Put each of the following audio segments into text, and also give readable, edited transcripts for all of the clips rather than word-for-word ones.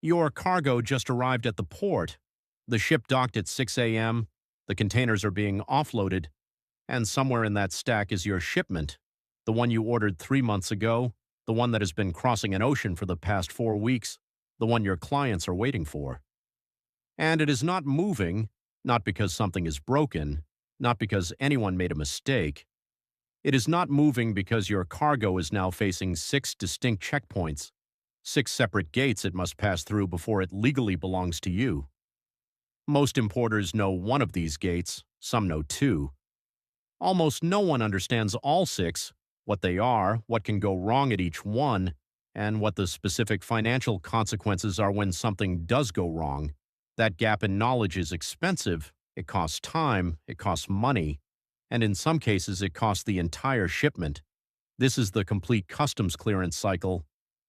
Your cargo just arrived at the port. The ship docked at 6 a.m., the containers are being offloaded, and somewhere in that stack is your shipment, the one you ordered 3 months ago, the one that has been crossing an ocean for the past 4 weeks, the one your clients are waiting for. And it is not moving, not because something is broken, not because anyone made a mistake. It is not moving because your cargo is now facing 6 distinct checkpoints, 6 separate gates it must pass through before it legally belongs to you. Most importers know one of these gates, some know two. Almost no one understands all 6, what they are, what can go wrong at each one, and what the specific financial consequences are when something does go wrong. That gap in knowledge is expensive, it costs time, it costs money, and in some cases it costs the entire shipment. This is the complete customs clearance cycle,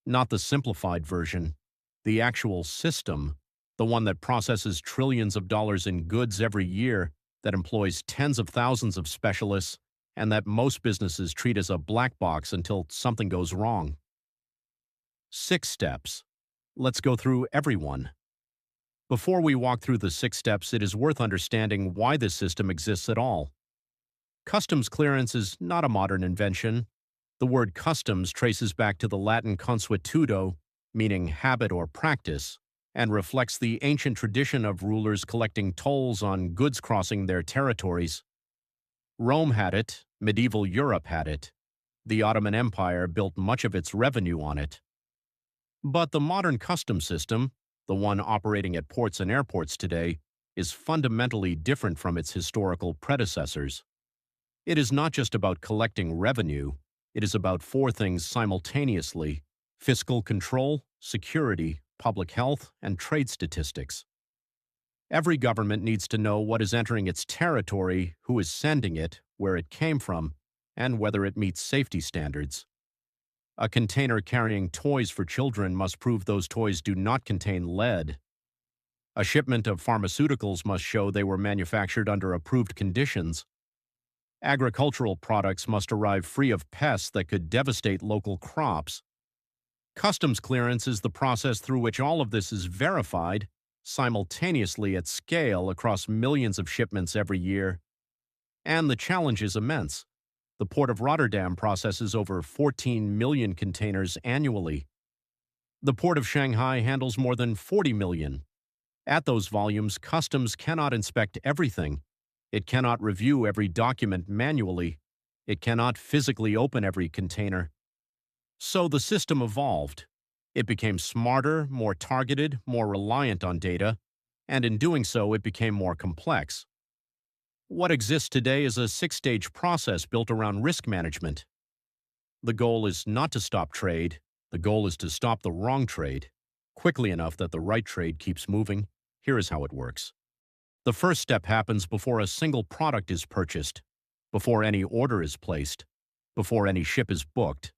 not the simplified version. The actual system, the one that processes trillions of dollars in goods every year, that employs tens of thousands of specialists, and that most businesses treat as a black box until something goes wrong. 6 steps. Let's go through every one. Before we walk through the 6 steps, it is worth understanding why this system exists at all. Customs clearance is not a modern invention. The word customs traces back to the Latin consuetudo, meaning habit or practice, and reflects the ancient tradition of rulers collecting tolls on goods crossing their territories. Rome had it, medieval Europe had it. The Ottoman Empire built much of its revenue on it. But the modern customs system, the one operating at ports and airports today, is fundamentally different from its historical predecessors. It is not just about collecting revenue, it is about 4 things simultaneously: fiscal control, security, public health, and trade statistics. Every government needs to know what is entering its territory, who is sending it, where it came from, and whether it meets safety standards. A container carrying toys for children must prove those toys do not contain lead. A shipment of pharmaceuticals must show they were manufactured under approved conditions. Agricultural products must arrive free of pests that could devastate local crops. Customs clearance is the process through which all of this is verified, simultaneously at scale across millions of shipments every year. And the challenge is immense. The Port of Rotterdam processes over 14 million containers annually. The Port of Shanghai handles more than 40 million. At those volumes, customs cannot inspect everything. It cannot review every document manually. It cannot physically open every container. So the system evolved. It became smarter, more targeted, more reliant on data, and in doing so, it became more complex. What exists today is a 6-stage process built around risk management. The goal is not to stop trade. The goal is to stop the wrong trade, quickly enough that the right trade keeps moving. Here is how it works. The first step happens before a single product is purchased, before any order is placed, before any ship is booked.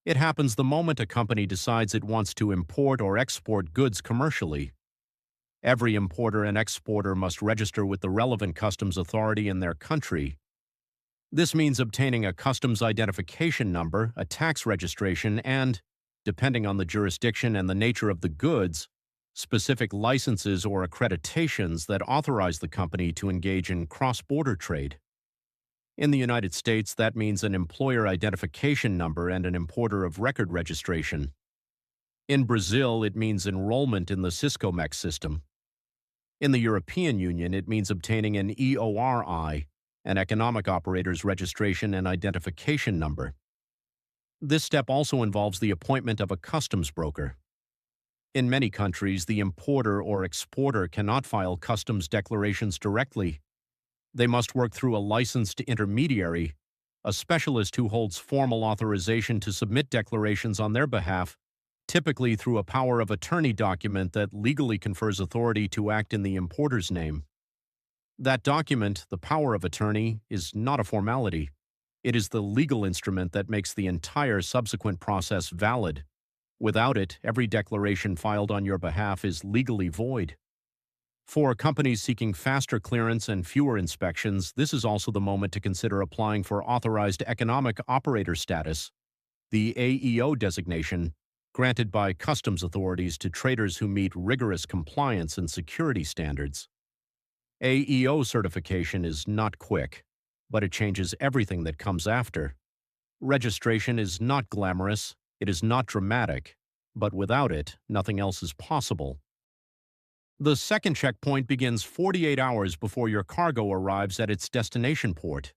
It happens the moment a company decides it wants to import or export goods commercially. Every importer and exporter must register with the relevant customs authority in their country. This means obtaining a customs identification number, a tax registration, and, depending on the jurisdiction and the nature of the goods, specific licenses or accreditations that authorize the company to engage in cross-border trade. In the United States, that means an employer identification number and an importer of record registration. In Brazil, it means enrollment in the Syscomex system. In the European Union, it means obtaining an EORI, an economic operator's registration and identification number. This step also involves the appointment of a customs broker. In many countries, the importer or exporter cannot file customs declarations directly. They must work through a licensed intermediary, a specialist who holds formal authorization to submit declarations on their behalf, typically through a power of attorney document that legally confers authority to act in the importer's name. That document, the power of attorney, is not a formality. It is the legal instrument that makes the entire subsequent process valid. Without it, every declaration filed on your behalf is legally void. For companies seeking faster clearance and fewer inspections, this is also the moment to consider applying for Authorized Economic Operator status, the AEO designation, granted by customs authorities to traders who meet rigorous compliance and security standards. AEO certification is not quick, but it changes everything that comes after. Registration is not glamorous, it is not dramatic, but without it, nothing else is possible. The second checkpoint begins 48 hours before your cargo arrives at its destination port.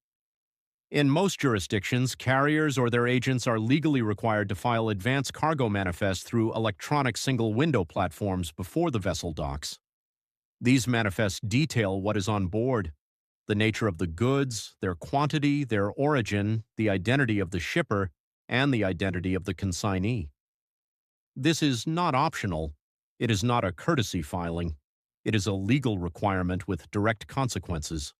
In most jurisdictions, carriers or their agents are legally required to file advance cargo manifests through electronic single-window platforms before the vessel docks. These manifests detail what is on board, the nature of the goods, their quantity, their origin, the identity of the shipper, and the identity of the consignee. This is not optional. It is not a courtesy filing. It is a legal requirement with direct consequences.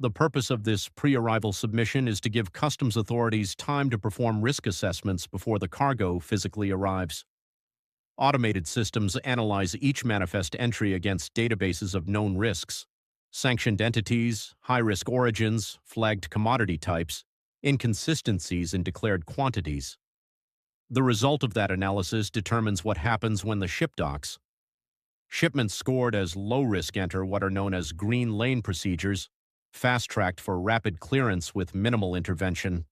The purpose of this pre-arrival submission is to give customs authorities time to perform risk assessments before the cargo physically arrives. Automated systems analyze each manifest entry against databases of known risks, sanctioned entities, high-risk origins, flagged commodity types, inconsistencies in declared quantities. The result of that analysis determines what happens when the ship docks. Shipments scored as low-risk enter what are known as green lane procedures, fast-tracked for rapid clearance with minimal intervention.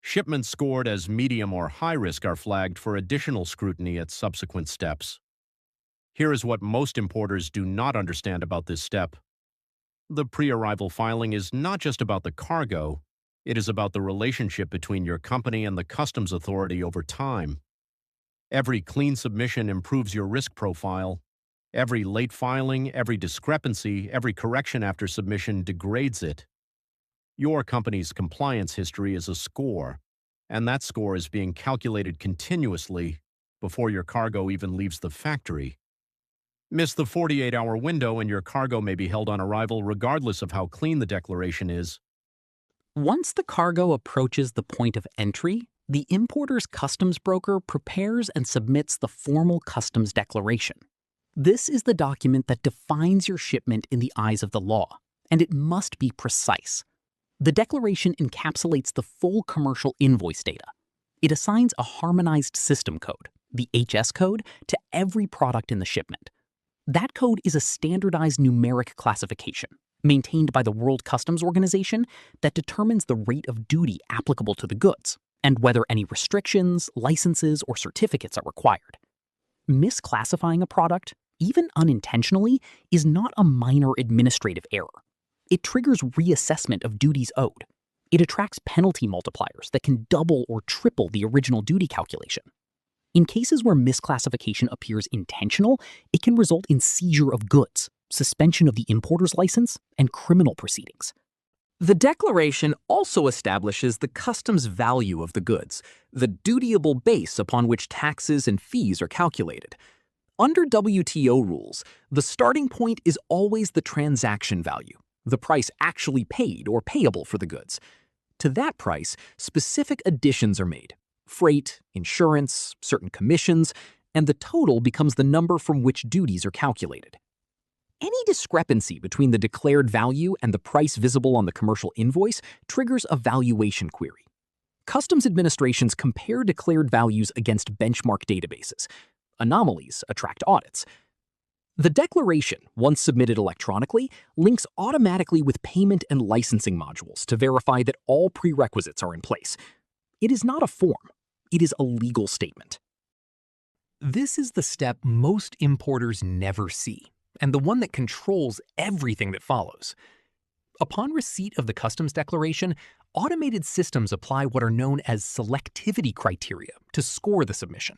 Shipments scored as medium or high risk are flagged for additional scrutiny at subsequent steps. Here is what most importers do not understand about this step. The pre-arrival filing is not just about the cargo, it is about the relationship between your company and the customs authority over time. Every clean submission improves your risk profile. Every late filing, every discrepancy, every correction after submission degrades it. Your company's compliance history is a score, and that score is being calculated continuously before your cargo even leaves the factory. Miss the 48-hour window and your cargo may be held on arrival regardless of how clean the declaration is. Once the cargo approaches the point of entry, the importer's customs broker prepares and submits the formal customs declaration. This is the document that defines your shipment in the eyes of the law, and it must be precise. The declaration encapsulates the full commercial invoice data. It assigns a harmonized system code, the HS code, to every product in the shipment. That code is a standardized numeric classification, maintained by the World Customs Organization, that determines the rate of duty applicable to the goods, and whether any restrictions, licenses, or certificates are required. Misclassifying a product, even unintentionally, is not a minor administrative error. It triggers reassessment of duties owed. It attracts penalty multipliers that can double or triple the original duty calculation. In cases where misclassification appears intentional, it can result in seizure of goods, suspension of the importer's license, and criminal proceedings. The declaration also establishes the customs value of the goods, the dutiable base upon which taxes and fees are calculated. Under WTO rules, the starting point is always the transaction value, the price actually paid or payable for the goods. To that price, specific additions are made: freight, insurance, certain commissions, and the total becomes the number from which duties are calculated. Any discrepancy between the declared value and the price visible on the commercial invoice triggers a valuation query. Customs administrations compare declared values against benchmark databases. Anomalies attract audits. The declaration, once submitted electronically, links automatically with payment and licensing modules to verify that all prerequisites are in place. It is not a form. It is a legal statement. This is the step most importers never see, and the one that controls everything that follows. Upon receipt of the customs declaration, automated systems apply what are known as selectivity criteria to score the submission.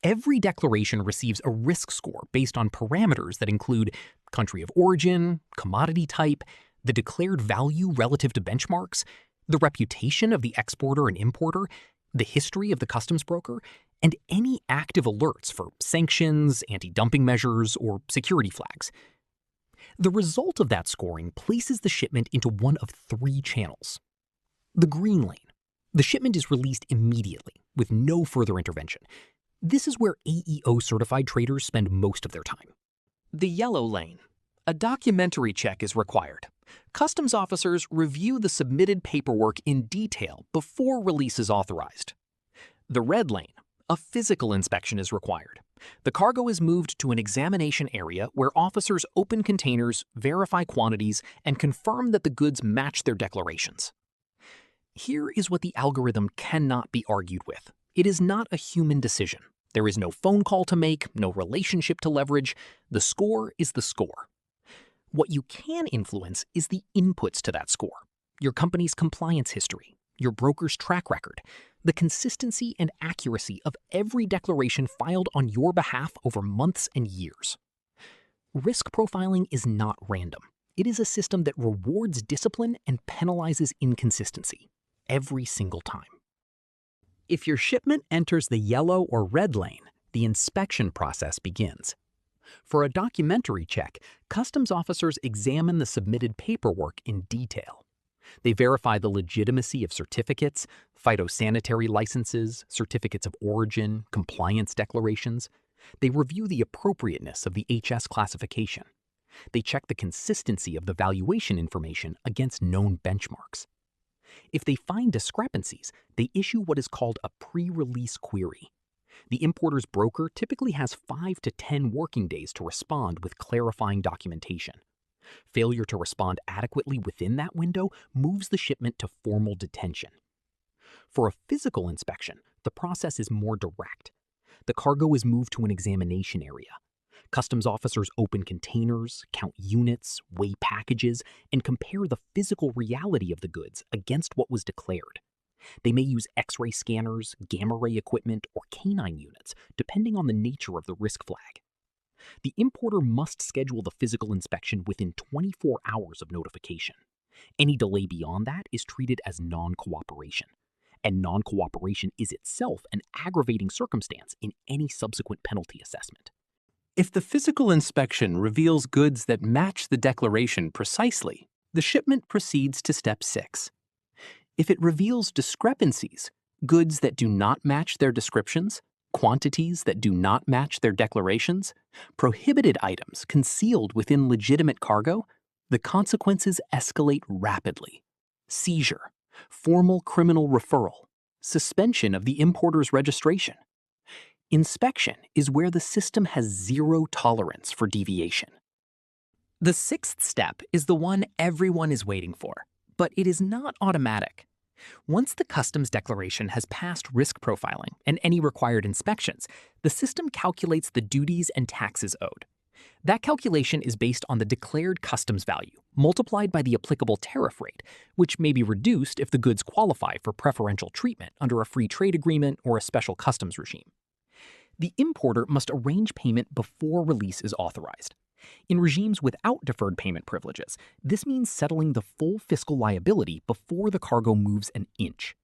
Every declaration receives a risk score based on parameters that include country of origin, commodity type, the declared value relative to benchmarks, the reputation of the exporter and importer, the history of the customs broker, and any active alerts for sanctions, anti-dumping measures, or security flags. The result of that scoring places the shipment into one of three channels. The green lane. The shipment is released immediately, with no further intervention. This is where AEO-certified traders spend most of their time. The yellow lane. A documentary check is required. Customs officers review the submitted paperwork in detail before release is authorized. The red lane. a physical inspection is required. The cargo is moved to an examination area where officers open containers, verify quantities, and confirm that the goods match their declarations. Here is what the algorithm cannot be argued with. It is not a human decision. There is no phone call to make, no relationship to leverage. The score is the score. What you can influence is the inputs to that score: your company's compliance history, your broker's track record, the consistency and accuracy of every declaration filed on your behalf over months and years. Risk profiling is not random. It is a system that rewards discipline and penalizes inconsistency every single time. If your shipment enters the yellow or red lane, the inspection process begins. For a documentary check, customs officers examine the submitted paperwork in detail. They verify the legitimacy of certificates, phytosanitary licenses, certificates of origin, compliance declarations. They review the appropriateness of the HS classification. They check the consistency of the valuation information against known benchmarks. If they find discrepancies, they issue what is called a pre-release query. The importer's broker typically has 5 to 10 working days to respond with clarifying documentation. Failure to respond adequately within that window moves the shipment to formal detention. For a physical inspection, the process is more direct. The cargo is moved to an examination area. Customs officers open containers, count units, weigh packages, and compare the physical reality of the goods against what was declared. They may use X-ray scanners, gamma-ray equipment, or canine units, depending on the nature of the risk flag. The importer must schedule the physical inspection within 24 hours of notification. Any delay beyond that is treated as non-cooperation, and non-cooperation is itself an aggravating circumstance in any subsequent penalty assessment. If the physical inspection reveals goods that match the declaration precisely, the shipment proceeds to step 6. If it reveals discrepancies, goods that do not match their descriptions, quantities that do not match their declarations, prohibited items concealed within legitimate cargo, the consequences escalate rapidly. Seizure, formal criminal referral, suspension of the importer's registration. Inspection is where the system has zero tolerance for deviation. The 6th step is the one everyone is waiting for, but it is not automatic. Once the customs declaration has passed risk profiling and any required inspections, the system calculates the duties and taxes owed. That calculation is based on the declared customs value, multiplied by the applicable tariff rate, which may be reduced if the goods qualify for preferential treatment under a free trade agreement or a special customs regime. The importer must arrange payment before release is authorized. In regimes without deferred payment privileges, this means settling the full fiscal liability before the cargo moves an inch.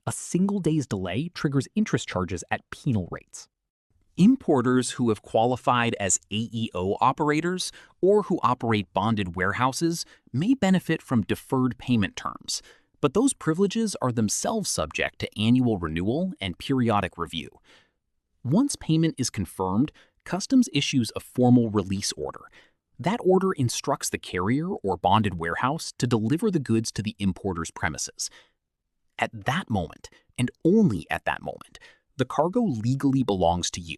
A single day's delay triggers interest charges at penal rates. Importers who have qualified as AEO operators or who operate bonded warehouses may benefit from deferred payment terms, but those privileges are themselves subject to annual renewal and periodic review. Once payment is confirmed, Customs issues a formal release order. That order instructs the carrier or bonded warehouse to deliver the goods to the importer's premises. At that moment, and only at that moment, the cargo legally belongs to you.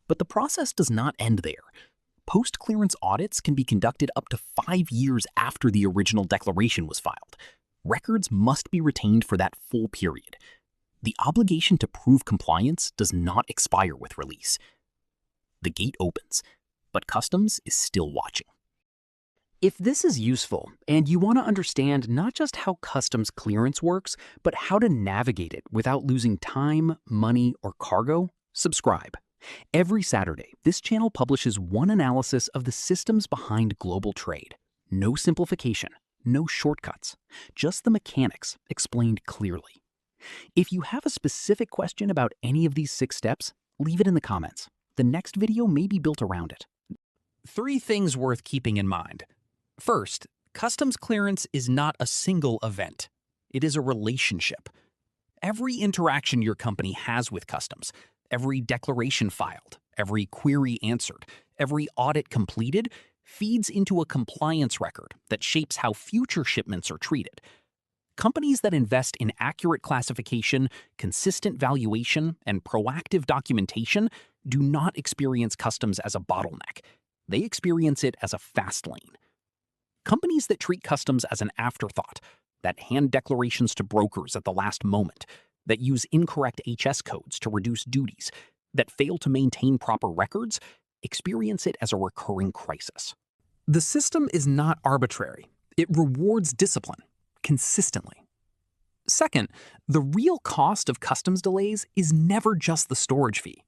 But the process does not end there. Post-clearance audits can be conducted up to 5 years after the original declaration was filed. Records must be retained for that full period. The obligation to prove compliance does not expire with release. The gate opens, but Customs is still watching. If this is useful and you want to understand not just how customs clearance works, but how to navigate it without losing time, money, or cargo, subscribe. Every Saturday, this channel publishes one analysis of the systems behind global trade. No simplification, no shortcuts, just the mechanics explained clearly. If you have a specific question about any of these 6 steps, leave it in the comments. The next video may be built around it. 3 things worth keeping in mind. First, customs clearance is not a single event. It is a relationship. Every interaction your company has with customs, every declaration filed, every query answered, every audit completed, feeds into a compliance record that shapes how future shipments are treated. Companies that invest in accurate classification, consistent valuation, and proactive documentation do not experience customs as a bottleneck. They experience it as a fast lane. Companies that treat customs as an afterthought, that hand declarations to brokers at the last moment, that use incorrect HS codes to reduce duties, that fail to maintain proper records, experience it as a recurring crisis. The system is not arbitrary. It rewards discipline, consistently. Second, the real cost of customs delays is never just the storage fee.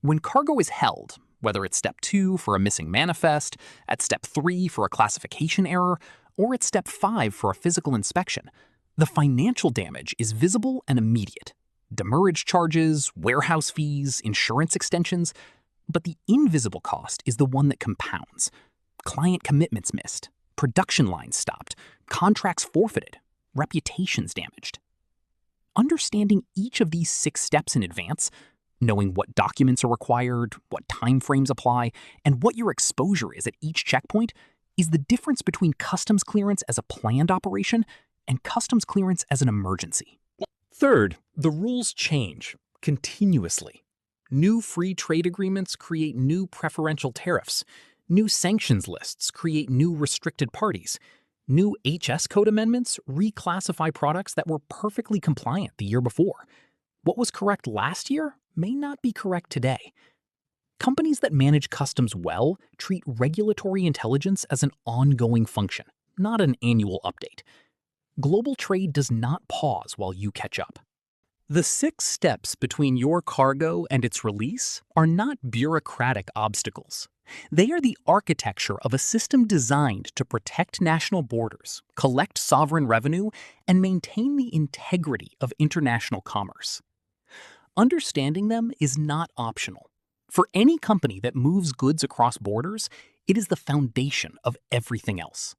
When cargo is held, whether it's step 2 for a missing manifest, at step 3 for a classification error, or at step 5 for a physical inspection, the financial damage is visible and immediate. Demurrage charges, warehouse fees, insurance extensions, but the invisible cost is the one that compounds. Client commitments missed, production lines stopped, contracts forfeited, reputations damaged. Understanding each of these 6 steps in advance, knowing what documents are required, what timeframes apply, and what your exposure is at each checkpoint is the difference between customs clearance as a planned operation and customs clearance as an emergency. Third, the rules change continuously. New free trade agreements create new preferential tariffs. New sanctions lists create new restricted parties. New HS code amendments reclassify products that were perfectly compliant the year before. What was correct last year may not be correct today. Companies that manage customs well treat regulatory intelligence as an ongoing function, not an annual update. Global trade does not pause while you catch up. The 6 steps between your cargo and its release are not bureaucratic obstacles. They are the architecture of a system designed to protect national borders, collect sovereign revenue, and maintain the integrity of international commerce. Understanding them is not optional. For any company that moves goods across borders, it is the foundation of everything else.